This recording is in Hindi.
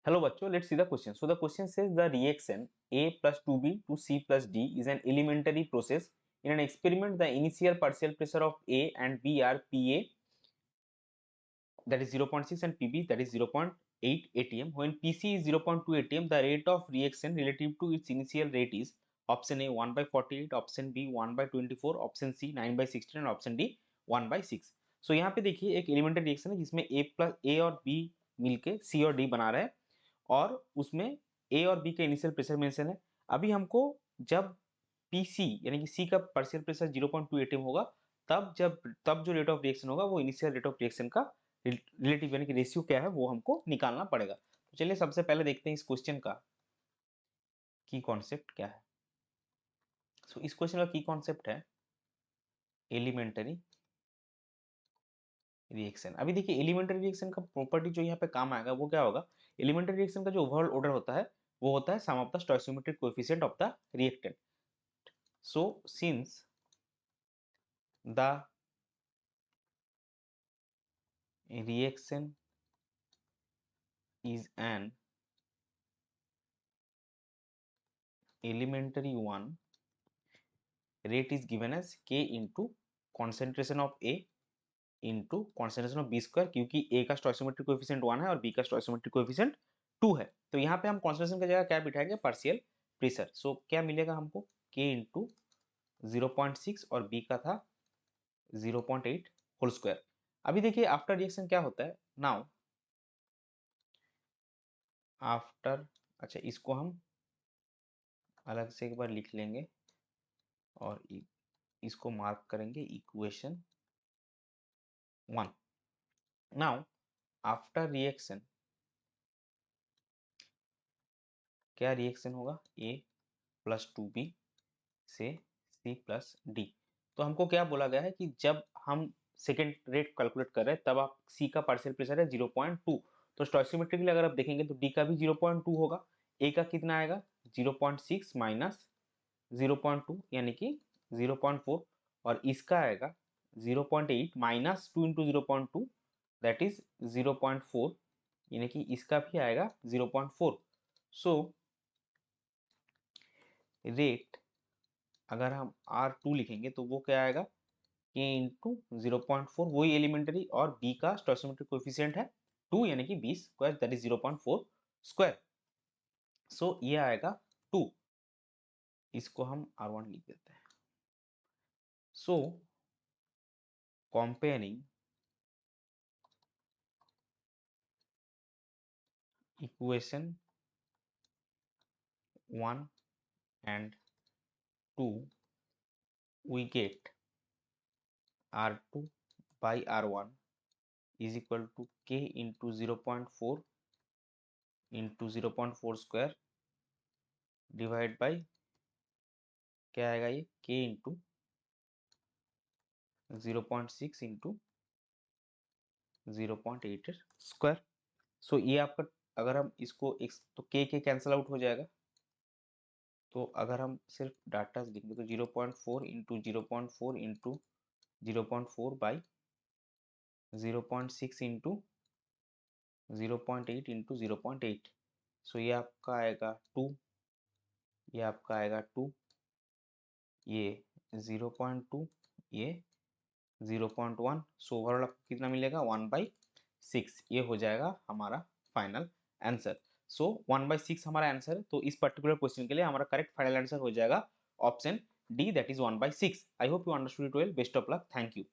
Hello bachcho, let's see the question. So the question says the reaction A plus 2B to C plus D is an elementary process. In an experiment, the initial partial pressure of A and B are PA, that is 0.6, and PB, that is 0.8 atm. When PC is 0.2 atm, the rate of reaction relative to its initial rate is option A 1 by 48, option B 1 by 24, option C 9 by 16 and option D 1 by 6. So यहाँ पे देखिए एक एलिमेंट्री रिएक्शन है जिसमें A और B मिलके C और D बना रहे हैं और उसमें ए और बी का इनिशियल प्रेशर मेंशन है। अभी हमको जब पीसी यानी कि सी का पार्शियल प्रेशर 0.2 एटम होगा तब जो रेट ऑफ रिएक्शन होगा वो इनिशियल रेट ऑफ रिएक्शन का रिलेटिव यानी कि रेशियो क्या है वो हमको निकालना पड़ेगा। तो चलिए सबसे पहले देखते हैं इस क्वेश्चन का की कॉन्सेप्ट क्या है। सो इस क्वेश्चन का की कॉन्सेप्ट है एलिमेंटरी रिएक्शन। अभी देखिए एलिमेंटरी रिएक्शन का प्रॉपर्टी जो यहाँ पे काम आएगा वो क्या होगा। एलिमेंटरी रिएक्शन का जो ओवरऑल ऑर्डर होता है वो होता है sum of the stoichiometric coefficient of the reactant. So since the reaction is an elementary one, rate is given as k into concentration of A into concentration of B square, क्योंकि A का स्टोइकियोमेट्रिक कोएफिशिएंट 1 है और B का स्टोइकियोमेट्रिक कोएफिशिएंट 2 है। तो यहाँ पे हम कॉन्सेंट्रेशन की जगह क्या बिठाएंगे, पार्शियल प्रेशर। सो क्या मिलेगा हमको k इंटू 0.6 और B का था 0.8 होल स्क्वायर। अभी देखिए आफ्टर रिएक्शन क्या होता है नाउ आफ्टर, अच्छा इसको हम अलग से एक बार लिख लेंगे और इसको मार्क करेंगे इक्वेशन 1। नाउ आफ्टर रिएक्शन क्या रिएक्शन होगा, A प्लस 2B से C प्लस D। तो हमको क्या बोला गया है कि जब हम सेकेंड रेट कैलकुलेट कर रहे हैं तब आप C का पार्शियल प्रेशर है 0.2, तो स्टोइकियोमेट्रिकली अगर आप देखेंगे तो D का भी 0.2 होगा। A का कितना आएगा 0.6 माइनस 0.2 यानी कि 0.4 और इसका आएगा 0.8 माइनस 2 इंटू 0.2 दैट इज 0.4 यानी कि इसका भी आएगा 0.4। सो रेट अगर हम R2 लिखेंगे तो वो क्या आएगा K इंटू 0.4, वही एलिमेंटरी, और B का स्टोइकियोमेट्रिक कोएफिशिएंट है 2 यानी कि B square that is 0.4 square. So ये आएगा 2, इसको हम R1 लिख देते हैं। So comparing equation 1 and 2, we get R2 by R1 is equal to K into 0.4 into 0.4 square divide by क्या आएगा ये K into 0.6 into 0.8 square. So ये आपका अगर हम इसको x तो K कैंसिल आउट हो जाएगा, तो अगर हम सिर्फ डाटा लिखेंगे तो 0.4 into 0.4 into 0.4 by 0.6 into 0.8 into 0.8। सो ये आपका आएगा 2, ये आपका आएगा 2, ये 0.2, ये 0.1। सो ओवरऑल आपको कितना मिलेगा 1/6। ये हो जाएगा हमारा फाइनल आंसर। सो 1/6 हमारा आंसर है, तो इस पर्टिकुलर क्वेश्चन के लिए हमारा करेक्ट फाइनल आंसर हो जाएगा option D that is 1/6। I hope you understood it well. Best of luck, thank you.